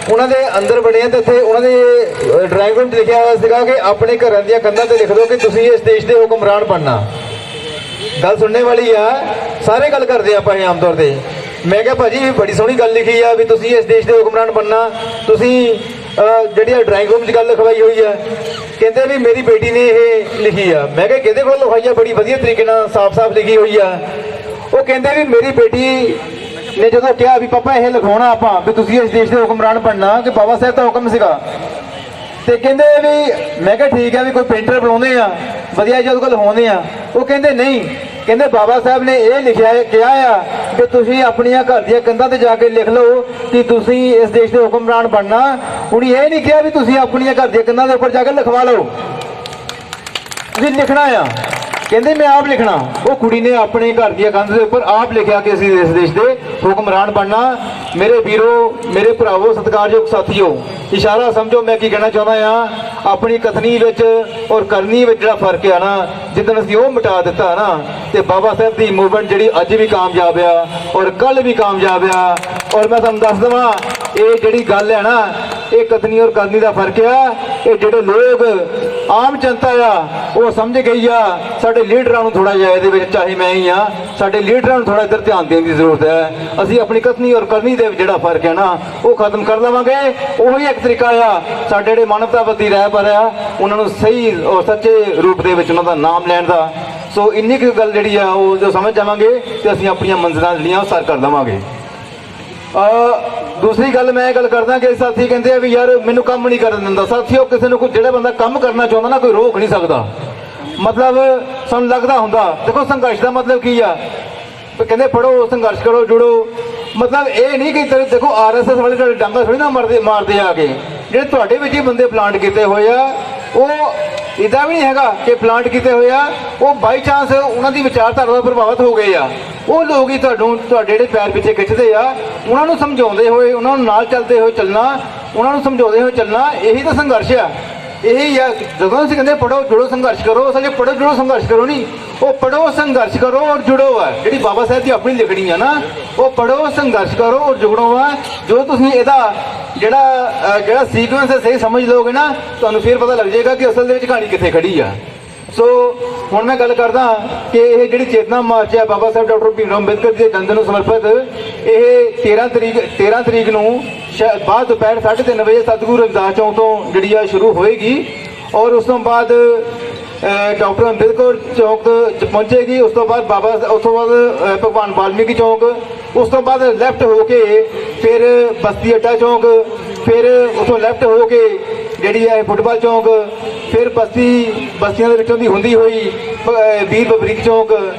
Speaker 1: ਉਹਨਾਂ ਦੇ ਅੰਦਰ ਬੜੇ ਆ ਤੇ ਉੱਥੇ ਉਹਨਾਂ ਦੇ ਡਰਾਇੰਗ ਰੂਮ 'ਚ ਲਿਖਿਆ ਹੋਇਆ ਸੀਗਾ ਕਿ ਆਪਣੇ ਘਰਾਂ ਦੀਆਂ ਕੰਧਾਂ ਤੇ ਲਿਖ ਦਿਓ ਕਿ ਤੁਸੀਂ ਇਸ ਦੇਸ਼ ਦੇ ਹੁਕਮਰਾਨ ਬਣਨਾ। ਗੱਲ ਸੁਣਨੇ ਵਾਲੀ ਆ, ਸਾਰੇ ਗੱਲ ਕਰਦੇ ਆਪਾਂ ਇਹ ਆਮ ਤੌਰ ਤੇ। ਮੈਂ ਕਿਹਾ ਭਾਜੀ ਬੜੀ ਸੋਹਣੀ ਗੱਲ ਲਿਖੀ ਆ ਵੀ ਤੁਸੀਂ ਇਸ ਦੇਸ਼ ਦੇ ਹੁਕਮਰਾਨ ਬਣਨਾ, ਤੁਸੀਂ ਜਿਹੜੀ ਡਰਾਇੰਗ ਰੂਮ 'ਚ ਗੱਲ ਲਿਖਵਾਈ ਹੋਈ ਆ। ਕਹਿੰਦੇ ਵੀ ਮੇਰੀ ਬੇਟੀ ਨੇ ਇਹ ਲਿਖੀ ਆ। ਮੈਂ ਕਿਹਾ ਕਿਹਦੇ ਕੋਲ ਲਿਖਵਾਈ ਆ? ਬੜੀ ਵਧੀਆ ਤਰੀਕੇ ਨਾਲ ਸਾਫ਼-ਸਾਫ਼ ਲਿਖੀ ਹੋਈ ਆ। ਉਹ ਕਹਿੰਦੇ ਵੀ ਮੇਰੀ ਬੇਟੀ ਨੇ ਜਦੋਂ ਕਿਹਾ ਵੀ ਪਾਪਾ ਇਹ ਲਿਖਾਉਣਾ ਆਪਾਂ ਵੀ ਤੁਸੀਂ ਇਸ ਦੇਸ਼ ਦੇ ਹੁਕਮਰਾਨ ਬਣਨਾ, ਕਿ ਬਾਬਾ ਸਾਹਿਬ ਦਾ ਹੁਕਮ ਸੀਗਾ, ਤੇ ਕਹਿੰਦੇ ਵੀ ਮੈਂ ਕਿਹਾ ਠੀਕ ਹੈ ਵੀ ਕੋਈ ਪੇਂਟਰ ਬੁਲਾਉਂਦੇ ਆ ਵਧੀਆ ਜਿਹੇ ਉਹਦੇ ਕੋਲ ਲਿਖਾਉਂਦੇ ਆ। ਉਹ ਕਹਿੰਦੇ ਨਹੀਂ, ਕਹਿੰਦੇ ਬਾਬਾ ਸਾਹਿਬ ਨੇ ਇਹ ਲਿਖਿਆ ਹੈ, ਕਿਹਾ ਆ ਕਿ ਤੁਸੀਂ ਆਪਣੀਆਂ ਘਰ ਦੀਆਂ ਕੰਧਾਂ ਤੇ ਜਾ ਕੇ ਲਿਖ ਲਓ ਕਿ ਤੁਸੀਂ ਇਸ ਦੇਸ਼ ਦੇ ਹੁਕਮਰਾਨ ਬਣਨਾ। ਉਹਨੇ ਇਹ ਨਹੀਂ ਕਿਹਾ ਵੀ ਤੁਸੀਂ ਆਪਣੀਆਂ ਘਰ ਦੀਆਂ ਕੰਧਾਂ ਦੇ ਉੱਪਰ ਜਾ ਕੇ ਲਿਖਵਾ ਲਓ, ਤੁਸੀਂ ਲਿਖਣਾ ਆ। ਕਹਿੰਦੇ ਮੈਂ ਆਪ ਲਿਖਣਾ। ਉਹ ਕੁੜੀ ਨੇ ਆਪਣੇ ਘਰ ਦੀਆਂ ਕੰਧ ਦੇ ਉੱਪਰ ਆਪ ਲਿਖਿਆ ਕਿ ਅਸੀਂ ਇਸ ਦੇਸ਼ ਦੇ ਹੁਕਮਰਾਨ ਬਣਨਾ। ਮੇਰੇ ਵੀਰੋ, ਮੇਰੇ ਭਰਾਵੋ, ਸਤਿਕਾਰਯੋਗ ਸਾਥੀਓ, ਇਸ਼ਾਰਾ ਸਮਝੋ ਮੈਂ ਕੀ ਕਹਿਣਾ ਚਾਹੁੰਦਾ ਆ। ਆਪਣੀ ਕਥਨੀ ਵਿੱਚ ਔਰ ਕਰਨੀ ਵਿੱਚ ਜਿਹੜਾ ਫਰਕ ਆ ਨਾ, ਜਿੱਦਣ ਅਸੀਂ ਉਹ ਮਿਟਾ ਦਿੱਤਾ ਨਾ, ਤੇ ਬਾਬਾ ਸਾਹਿਬ ਦੀ ਮੂਵਮੈਂਟ ਜਿਹੜੀ ਅੱਜ ਵੀ ਕਾਮਯਾਬ ਆ ਔਰ ਕੱਲ ਵੀ ਕਾਮਯਾਬ ਆ। ਔਰ ਮੈਂ ਤੁਹਾਨੂੰ ਦੱਸ ਦੇਵਾਂ ਇਹ ਜਿਹੜੀ ਗੱਲ ਹੈ ਨਾ, ਇਹ ਕਥਨੀ ਔਰ ਕਰਨੀ ਦਾ ਫਰਕ ਆ। ਇਹ ਜਿਹੜੇ ਲੋਕ ਆਮ ਜਨਤਾ ਆ ਉਹ ਸਮਝ ਗਈ ਆ। ਸਾਡੇ ਲੀਡਰਾਂ ਨੂੰ ਥੋੜਾ ਜਿਹਾ ਇਹਦੇ ਵਿੱਚ, ਚਾਹੇ ਮੈਂ ਹੀ ਆ, ਸਾਡੇ ਲੀਡਰਾਂ ਨੂੰ ਥੋੜਾ ਇੱਧਰ ਧਿਆਨ ਦੇਣ ਦੀ ਜ਼ਰੂਰਤ ਹੈ। ਅਸੀਂ ਆਪਣੀ ਕਥਨੀ ਔਰ ਕਰਨੀ ਦੇ ਵਿੱਚ ਜਿਹੜਾ ਫਰਕ ਹੈ ਨਾ ਉਹ ਖਤਮ ਕਰ ਲਵਾਂਗੇ। ਉਹੀ ਇੱਕ ਤਰੀਕਾ ਆ ਸਾਡੇ ਜਿਹੜੇ ਮਾਨਵਤਾਵਾਦੀ ਰਹਿਬਰ ਆ ਉਹਨਾਂ ਨੂੰ ਸਹੀ ਔਰ ਸੱਚੇ ਰੂਪ ਦੇ ਵਿੱਚ ਉਹਨਾਂ ਦਾ ਨਾਮ ਲੈਣ ਦਾ। ਸੋ ਇੰਨੀ ਕੁ ਗੱਲ ਜਿਹੜੀ ਆ ਉਹ ਜੋ ਸਮਝ ਜਾਵਾਂਗੇ ਤੇ ਅਸੀਂ ਆਪਣੀਆਂ ਮੰਜ਼ਿਲਾਂ ਜਿਹੜੀਆਂ ਉਹ ਸਰ ਕਰ ਲਵਾਂਗੇ। ਦੂਸਰੀ ਗੱਲ ਮੈਂ ਇਹ ਗੱਲ ਕਰਦਾ ਕਿ ਸਾਥੀ ਕਹਿੰਦੇ ਆ ਵੀ ਯਾਰ ਮੈਨੂੰ ਕੰਮ ਨਹੀਂ ਕਰਨ ਦਿੰਦਾ। ਸਾਥੀਓ ਕਿਸੇ ਨੂੰ ਕੋਈ ਜਿਹੜਾ ਬੰਦਾ ਕੰਮ ਕਰਨਾ ਚਾਹੁੰਦਾ ਨਾ ਕੋਈ ਰੋਕ ਨਹੀਂ ਸਕਦਾ। ਮਤਲਬ ਸਾਨੂੰ ਲੱਗਦਾ ਹੁੰਦਾ, ਦੇਖੋ ਸੰਘਰਸ਼ ਦਾ ਮਤਲਬ ਕੀ ਆ? ਕਹਿੰਦੇ ਪੜੋ, ਸੰਘਰਸ਼ ਕਰੋ, ਜੁੜੋ। ਮਤਲਬ ਇਹ ਨਹੀਂ ਕਿ ਦੇਖੋ ਆਰਐਸਐਸ ਵਾਲੇ ਤੁਹਾਡੇ ਡਾਂਗਾ ਥੋੜੀ ਨਾ ਮਾਰਦੇ ਆ ਕੇ। ਜਿਹੜੇ ਤੁਹਾਡੇ ਵਿੱਚ ਹੀ ਬੰਦੇ ਪਲਾਂਟ ਕੀਤੇ ਹੋਏ ਆ ਉਹ ਇਦਾਂ ਵੀ ਨਹੀਂ ਹੈਗਾ ਕਿ ਪਲਾਂਟ ਕੀਤੇ ਹੋਏ ਆ, ਉਹ ਬਾਈ ਚਾਂਸ ਉਹਨਾਂ ਦੀ ਵਿਚਾਰਧਾਰਾ ਤੋਂ ਪ੍ਰਭਾਵਿਤ ਹੋ ਗਏ ਆ। ਉਹ ਲੋਕ ਹੀ ਤੁਹਾਡੇ ਜਿਹੜੇ ਪੈਰ ਪਿੱਛੇ ਖਿੱਚਦੇ ਆ, ਉਹਨਾਂ ਨੂੰ ਸਮਝਾਉਂਦੇ ਹੋਏ, ਉਹਨਾਂ ਨੂੰ ਨਾਲ ਚੱਲਦੇ ਹੋਏ ਚੱਲਣਾ, ਉਹਨਾਂ ਨੂੰ ਸਮਝਾਉਂਦੇ ਹੋਏ ਚੱਲਣਾ, ਇਹੀ ਤਾਂ ਸੰਘਰਸ਼ ਆ। ਇਹੀ ਆ ਜਦੋਂ ਅਸੀਂ ਕਹਿੰਦੇ ਪੜੋ, ਜੁੜੋ, ਸੰਘਰਸ਼ ਕਰੋ। ਅਸਲ 'ਚ ਪੜੋ, ਜੁੜੋ, ਸੰਘਰਸ਼ ਕਰੋ ਨਹੀਂ, ਉਹ ਪੜੋ, ਸੰਘਰਸ਼ ਕਰੋ ਔਰ ਜੁੜੋ ਆ। ਜਿਹੜੀ ਬਾਬਾ ਸਾਹਿਬ ਦੀ ਆਪਣੀ ਲਿਖਣੀ ਆ ਨਾ, ਉਹ ਪੜੋ, ਸੰਘਰਸ਼ ਕਰੋ ਔਰ ਜੁੜੋ ਆ। ਜੋ ਤੁਸੀਂ ਇਹਦਾ ਜਿਹੜਾ ਸੀਕੁਐਂਸ ਹੈ ਸਹੀ ਸਮਝ ਲਓਗੇ ਨਾ, ਤੁਹਾਨੂੰ ਫਿਰ ਪਤਾ ਲੱਗ ਜਾਏਗਾ ਕਿ ਅਸਲ ਦੇ ਵਿੱਚ ਕਹਾਣੀ ਕਿੱਥੇ ਖੜੀ ਆ। ਸੋ ਹੁਣ ਮੈਂ ਗੱਲ ਕਰਦਾ ਕਿ ਇਹ ਜਿਹੜੀ ਚੇਤਨਾ ਮਾਰਚ ਹੈ ਬਾਬਾ ਸਾਹਿਬ ਡਾਕਟਰ ਭੀਮ ਰਾਓ ਅੰਬੇਦਕਰ ਜੀ ਦੇ ਜਨਮ ਦਿਨ ਨੂੰ ਸਮਰਪਿਤ, ਇਹ 13 ਤਰੀਕ ਨੂੰ ਬਾਅਦ ਦੁਪਹਿਰ 3:30 ਵਜੇ ਸਤਿਗੁਰੂ ਰਵਿਦਾਸ ਚੌਂਕ ਤੋਂ ਜਿਹੜੀ ਆ ਸ਼ੁਰੂ ਹੋਏਗੀ ਔਰ ਉਸ ਤੋਂ ਬਾਅਦ ਡਾਕਟਰ ਅੰਬੇਦਕਰ ਚੌਂਕ ਪਹੁੰਚੇਗੀ। ਉਸ ਤੋਂ ਬਾਅਦ ਭਗਵਾਨ ਵਾਲਮੀਕੀ ਚੌਂਕ, ਉਸ ਤੋਂ ਬਾਅਦ ਲੈਫਟ ਹੋ ਕੇ ਫਿਰ ਬਸਤੀ ਅੱਡਾ ਚੌਂਕ, ਫਿਰ ਉੱਥੋਂ ਲੈਫਟ ਹੋ ਕੇ ਜਿਹੜੀ ਹੈ ਫੁੱਟਬਾਲ ਚੌਂਕ, ਫਿਰ ਬਸਤੀਆਂ ਦੇ ਵਿੱਚੋਂ ਦੀ ਹੁੰਦੀ ਹੋਈ ਵੀਰ ਬਬਰੀਕ ਚੌਂਕ,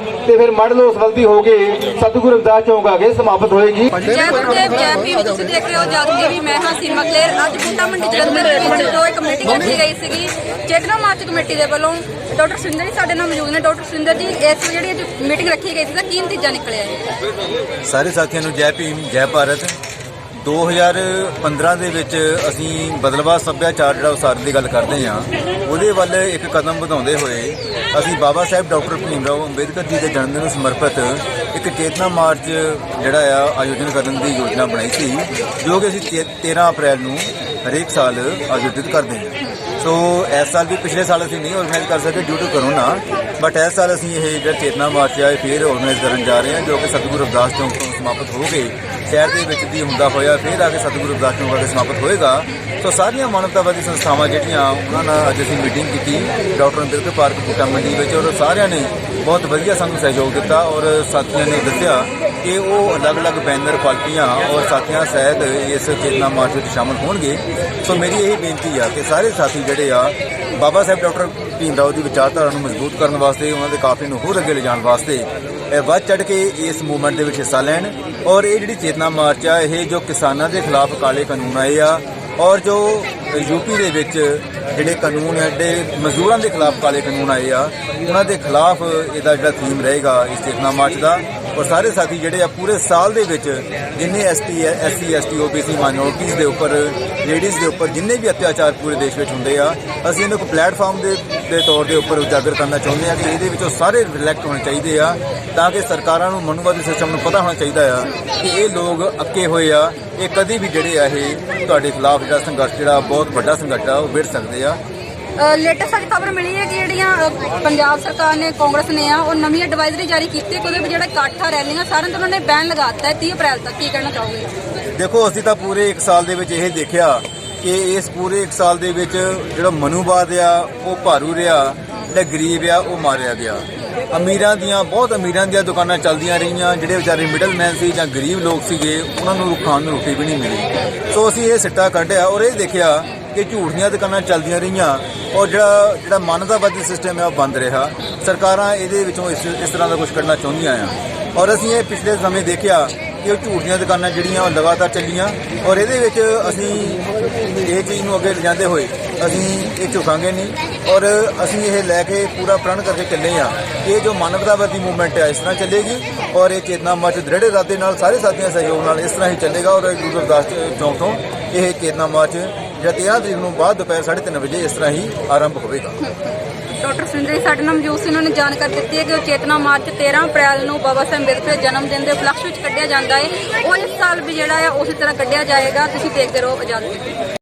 Speaker 1: ਤੇ ਫਿਰ ਮੜਲੋਸ ਵੱਲਦੀ ਹੋ ਕੇ ਸਤਿਗੁਰੂ ਰਵਿਦਾਸ ਚੌਂਕ ਆ ਕੇ ਸਮਾਪਤ ਹੋਏਗੀ।
Speaker 4: ਜੈ ਗੁਰਦੇਵ ਜੈ ਭੀਮ। ਤੁਸੀਂ ਦੇਖ ਰਹੇ ਹੋ ਜਾਗਦੀ ਵੀ ਮੈਂ ਹਾਂ ਸੀਮਾ ਕਲੇਰ। ਅੱਜ ਬੂਟਾ ਮੰਡੀ ਜਲੰਧਰ ਦੇ ਵਿੱਚ ਜੋ ਇੱਕ ਕਮੇਟੀ ਰੱਖੀ ਗਈ ਸੀਗੀ ਚੇਤਨਾ ਮਾਰਚ ਕਮੇਟੀ ਦੇ ਵੱਲੋਂ, ਡਾਕਟਰ ਸੁਰਿੰਦਰ ਜੀ ਸਾਡੇ ਨਾਲ ਮੌਜੂਦ ਨੇ। ਡਾਕਟਰ ਸੁਰਿੰਦਰ ਜੀ, ਇਸ ਜਿਹੜੀ ਮੀਟਿੰਗ ਰੱਖੀ ਗਈ ਸੀ ਤਾਂ ਕੀ ਨਤੀਜਾ ਨਿਕਲਿਆ ਹੈ?
Speaker 5: ਸਾਰੇ ਸਾਥੀਆਂ ਨੂੰ ਜੈ ਭੀਮ, ਜੈ ਭਾਰਤ। 2015 ਦੇ ਵਿੱਚ ਅਸੀਂ ਬਦਲਵਾਂ ਸੱਭਿਆਚਾਰ ਜਿਹੜਾ ਉਸਾਰਨ ਦੀ ਗੱਲ ਕਰਦੇ ਹਾਂ, ਉਹਦੇ ਵੱਲ ਇੱਕ ਕਦਮ ਵਧਾਉਂਦੇ ਹੋਏ ਅਸੀਂ ਬਾਬਾ ਸਾਹਿਬ ਡਾਕਟਰ ਭੀਮ ਰਾਓ ਅੰਬੇਦਕਰ ਜੀ ਦੇ ਜਨਮ ਦਿਨ ਨੂੰ ਸਮਰਪਿਤ ਇੱਕ ਚੇਤਨਾ ਮਾਰਚ ਜਿਹੜਾ ਆ ਆਯੋਜਨ ਕਰਨ ਦੀ ਯੋਜਨਾ ਬਣਾਈ ਸੀ, ਜੋ ਕਿ ਅਸੀਂ 13 ਅਪ੍ਰੈਲ ਨੂੰ ਹਰੇਕ ਸਾਲ ਆਯੋਜਿਤ ਕਰਦੇ ਹਾਂ। ਸੋ ਇਸ ਸਾਲ ਵੀ ਪਿਛਲੇ ਸਾਲ ਅਸੀਂ ਨਹੀਂ ਆਰਗੇਨਾਈਜ਼ ਕਰ ਸਕੇ ਡਿਊ ਟੂ ਕਰੋਨਾ, ਬਟ ਇਸ ਸਾਲ ਅਸੀਂ ਇਹ ਜਿਹੜਾ ਚੇਤਨਾ ਮਾਰਚ ਆ ਫਿਰ ਆਰਗੇਨਾਈਜ਼ ਕਰਨ ਜਾ ਰਹੇ ਹਾਂ, ਜੋ ਕਿ ਸਤਿਗੁਰੂ ਰਵਿਦਾਸ ਚੌਂਕ ਤੋਂ ਸਮਾਪਤ ਹੋ ਕੇ ਸ਼ਹਿਰ ਦੇ ਵਿੱਚ ਦੀ ਹੁੰਦਾ ਹੋਇਆ ਫਿਰ ਆ ਕੇ ਸਤਿਗੁਰੂ ਰਵਿਦਾਸ ਚੌਂਕ ਆ ਕੇ ਸਮਾਪਤ ਹੋਏਗਾ। ਸੋ ਸਾਰੀਆਂ ਮਾਨਵਤਾਵਾਦੀ ਸੰਸਥਾਵਾਂ ਜਿਹੜੀਆਂ ਉਹਨਾਂ ਨਾਲ ਅੱਜ ਅਸੀਂ ਮੀਟਿੰਗ ਕੀਤੀ ਡਾਕਟਰ ਅੰਬੇਦਕਰ ਪਾਰਕ ਬੂਟਾ ਮੰਡੀ ਵਿੱਚ, ਔਰ ਸਾਰਿਆਂ ਨੇ ਬਹੁਤ ਵਧੀਆ ਸਾਨੂੰ ਸਹਿਯੋਗ ਦਿੱਤਾ ਔਰ ਸਾਥੀਆਂ ਨੇ ਦੱਸਿਆ ਕਿ ਉਹ ਅਲੱਗ-ਅਲੱਗ ਬੈਨਰ ਪਾਰਟੀਆਂ ਔਰ ਸਾਥੀਆਂ ਸਹਿਤ ਇਸ ਚੇਤਨਾ ਮਾਰਚ ਵਿੱਚ ਸ਼ਾਮਲ ਹੋਣਗੇ। ਸੋ ਮੇਰੀ ਇਹ ਬੇਨਤੀ ਆ ਕਿ ਸਾਰੇ ਸਾਥੀ ਜਿਹੜੇ ਆ ਬਾਬਾ ਸਾਹਿਬ ਡਾਕਟਰ ਭੀਮ ਰਾਓ ਦੀ ਵਿਚਾਰਧਾਰਾ ਨੂੰ ਮਜ਼ਬੂਤ ਕਰਨ ਵਾਸਤੇ, ਉਹਨਾਂ ਦੇ ਕਾਫਲੇ ਨੂੰ ਹੋਰ ਅੱਗੇ ਲਿਜਾਣ ਵਾਸਤੇ ਵੱਧ ਚੜ੍ਹ ਕੇ ਇਸ ਮੂਵਮੈਂਟ ਦੇ ਵਿੱਚ ਹਿੱਸਾ ਲੈਣ। ਔਰ ਇਹ ਜਿਹੜੀ ਚੇਤਨਾ ਮਾਰਚ ਆ, ਇਹ ਜੋ ਕਿਸਾਨਾਂ ਦੇ ਖਿਲਾਫ ਕਾਲੇ ਕਾਨੂੰਨ ਆਏ ਆ ਔਰ ਜੋ ਯੂਪੀ ਦੇ ਵਿੱਚ ਜਿਹੜੇ ਕਾਨੂੰਨ ਹੈ, ਜਿਹੜੇ ਮਜ਼ਦੂਰਾਂ ਦੇ ਖਿਲਾਫ ਕਾਲੇ ਕਾਨੂੰਨ ਆਏ ਆ, ਉਹਨਾਂ ਦੇ ਖਿਲਾਫ ਇਹਦਾ ਜਿਹੜਾ ਥੀਮ ਰਹੇਗਾ ਇਸ ਚੇਤਨਾ ਮਾਰਚ ਦਾ। ਔਰ ਸਾਰੇ ਸਾਥੀ ਜਿਹੜੇ ਆ ਪੂਰੇ ਸਾਲ ਦੇ ਵਿੱਚ ਜਿੰਨੇ ST SC ST OBC minorities ਦੇ ਉੱਪਰ, ਲੇਡੀਜ਼ ਦੇ ਉੱਪਰ ਜਿੰਨੇ ਵੀ ਅਤਿਆਚਾਰ ਪੂਰੇ ਦੇਸ਼ ਵਿੱਚ ਹੁੰਦੇ ਆ, ਅਸੀਂ ਇਹਨੂੰ ਇੱਕ ਪਲੇਟਫਾਰਮ ਦੇ ਤੌਰ ਦੇ ਉੱਪਰ ਉਜਾਗਰ ਕਰਨਾ ਚਾਹੁੰਦੇ ਆ ਕਿ ਇਹਦੇ ਵਿੱਚੋਂ ਸਾਰੇ ਰਿਫਲੈਕਟ ਹੋਣੇ ਚਾਹੀਦੇ ਆ, ਤਾਂ ਕਿ ਸਰਕਾਰਾਂ ਨੂੰ, ਮਨੂਵਾਦੀ ਸਿਸਟਮ ਨੂੰ ਪਤਾ ਹੋਣਾ ਚਾਹੀਦਾ ਆ ਕਿ ਇਹ ਲੋਕ ਅੱਕੇ ਹੋਏ ਆ, ਇਹ ਕਦੀ ਵੀ ਜਿਹੜੇ ਆ ਇਹ ਤੁਹਾਡੇ ਖਿਲਾਫ ਜਿਹੜਾ ਸੰਘਰਸ਼, ਜਿਹੜਾ ਬਹੁਤ ਵੱਡਾ ਸੰਘਰਸ਼ ਆ, ਉਹ ਵਿੜ ਸਕਦੇ ਆ।
Speaker 4: ਲੇਟੈਸਟ ਅੱਜ ਖਬਰ ਮਿਲੀ ਹੈ ਕਿ ਜਿਹੜੀਆਂ ਪੰਜਾਬ ਸਰਕਾਰ ਨੇ, ਕਾਂਗਰਸ ਨੇ ਉਹ ਨਵੀਂ ਐਡਵਾਈਜ਼ਰੀ ਜਾਰੀ ਕੀਤੀ ਹੈ ਕਿ ਉਹਦੇ ਵਿੱਚ ਜਿਹੜਾ ਇਕੱਠ ਆ, ਰੈਲੀਆਂ ਸਾਰਿਆਂ ਤੇ ਉਹਨਾਂ ਨੇ ਬੈਨ ਲਗਾ ਦਿੱਤਾ ਹੈ 30 ਅਪ੍ਰੈਲ ਤੱਕ। ਕੀ ਕਹਿਣਾ ਚਾਹੋਗੇ?
Speaker 5: ਦੇਖੋ, ਅਸੀਂ ਤਾਂ ਪੂਰੇ 1 ਸਾਲ ਦੇ ਵਿੱਚ ਇਹ ਦੇਖਿਆ ਕਿ ਇਸ ਪੂਰੇ 1 ਸਾਲ ਦੇ ਵਿੱਚ ਜਿਹੜਾ ਮਨੂਵਾਦ ਆ ਉਹ ਭਾਰੂ ਰਿਹਾ, ਜਿਹੜਾ ਗਰੀਬ ਆ ਉਹ ਮਾਰਿਆ ਗਿਆ। ਅਮੀਰਾਂ ਦੀਆਂ, ਬਹੁਤ ਅਮੀਰਾਂ ਦੀਆਂ ਦੁਕਾਨਾਂ ਚੱਲਦੀਆਂ ਰਹੀਆਂ, ਜਿਹੜੇ ਵਿਚਾਰੇ ਮਿਡਲਮੈਨ ਸੀ ਜਾਂ ਗਰੀਬ ਲੋਕ ਸੀਗੇ, ਉਹਨਾਂ ਨੂੰ ਖਾਣ ਨੂੰ ਰੋਟੀ ਵੀ ਨਹੀਂ ਮਿਲੀ। ਸੋ ਅਸੀਂ ਇਹ ਸਿੱਟਾ ਕੱਢਿਆ ਔਰ ਇਹ ਦੇਖਿਆ ਕਿ ਝੂਠ ਦੀਆਂ ਦੁਕਾਨਾਂ ਚੱਲਦੀਆਂ ਰਹੀਆਂ ਔਰ ਜਿਹੜਾ ਮਾਨਵਤਾਵਾਦੀ ਸਿਸਟਮ ਹੈ ਉਹ ਬੰਦ ਰਿਹਾ। ਸਰਕਾਰਾਂ ਇਹਦੇ ਵਿੱਚੋਂ ਇਸ ਤਰ੍ਹਾਂ ਦਾ ਕੁਝ ਕਰਨਾ ਚਾਹੁੰਦੀਆਂ ਆ ਔਰ ਅਸੀਂ ਇਹ ਪਿਛਲੇ ਸਮੇਂ ਦੇਖਿਆ ਕਿ ਉਹ ਝੂਠ ਦੀਆਂ ਦੁਕਾਨਾਂ ਜਿਹੜੀਆਂ ਉਹ ਲਗਾਤਾਰ ਚੱਲੀਆਂ ਔਰ ਇਹਦੇ ਵਿੱਚ ਅਸੀਂ ਇਹ ਚੀਜ਼ ਨੂੰ ਅੱਗੇ ਲਿਜਾਂਦੇ ਹੋਏ ਅਸੀਂ ਇਹ ਝੁਕਾਂਗੇ ਨਹੀਂ ਔਰ ਅਸੀਂ ਇਹ ਲੈ ਕੇ ਪੂਰਾ ਪ੍ਰਣ ਕਰਕੇ ਚੱਲੇ ਆ ਕਿ ਇਹ ਜੋ ਮਾਨਵਤਾਵਾਦੀ ਮੂਵਮੈਂਟ ਹੈ ਇਸ ਤਰ੍ਹਾਂ ਚੱਲੇਗੀ ਔਰ ਇਹ ਚੇਤਨਾ ਮਾਰਚ ਦ੍ਰਿੜ ਇਰਾਦੇ ਨਾਲ ਸਾਰੇ ਸਾਥੀਆਂ ਸਹਿਯੋਗ ਨਾਲ ਇਸ ਤਰ੍ਹਾਂ ਹੀ ਚੱਲੇਗਾ ਔਰ ਗੁਰੂ ਗੁਰਦਾਸ ਚੌਂਕ ਤੋਂ ਇਹ ਚੇਤਨਾ ਮਾਰਚ ਜਿਹੜਾ 13 ਤਰੀਕ ਨੂੰ ਬਾਅਦ ਦੁਪਹਿਰ 3:30 ਵਜੇ ਇਸ ਤਰ੍ਹਾਂ ਹੀ ਆਰੰਭ ਹੋਵੇਗਾ।
Speaker 4: ਡਾਕਟਰ ਸੁਰਿੰਦਰ ਜੀ ਸਾਡੇ ਨਾਲ ਮੌਜੂਦ ਸੀ, ਉਹਨਾਂ ਨੇ ਜਾਣਕਾਰੀ ਦਿੱਤੀ ਹੈ ਕਿ ਉਹ ਚੇਤਨਾ ਮਾਰਚ 13 ਅਪ੍ਰੈਲ ਨੂੰ ਬਾਬਾ ਸਾਹਿਬ ਅੰਬੇਦਕਰ ਦੇ ਜਨਮ ਦਿਨ ਦੇ ਉਪਲਕਸ਼ ਵਿੱਚ ਕੱਢਿਆ ਜਾਂਦਾ ਹੈ। ਉਹ ਇਸ ਸਾਲ ਵੀ ਜਿਹੜਾ ਹੈ ਉਸੇ ਤਰ੍ਹਾਂ ਕੱਢਿਆ ਜਾਏਗਾ। ਤੁਸੀਂ ਦੇਖਦੇ ਰਹੋ ਆਜ਼ਾਦ।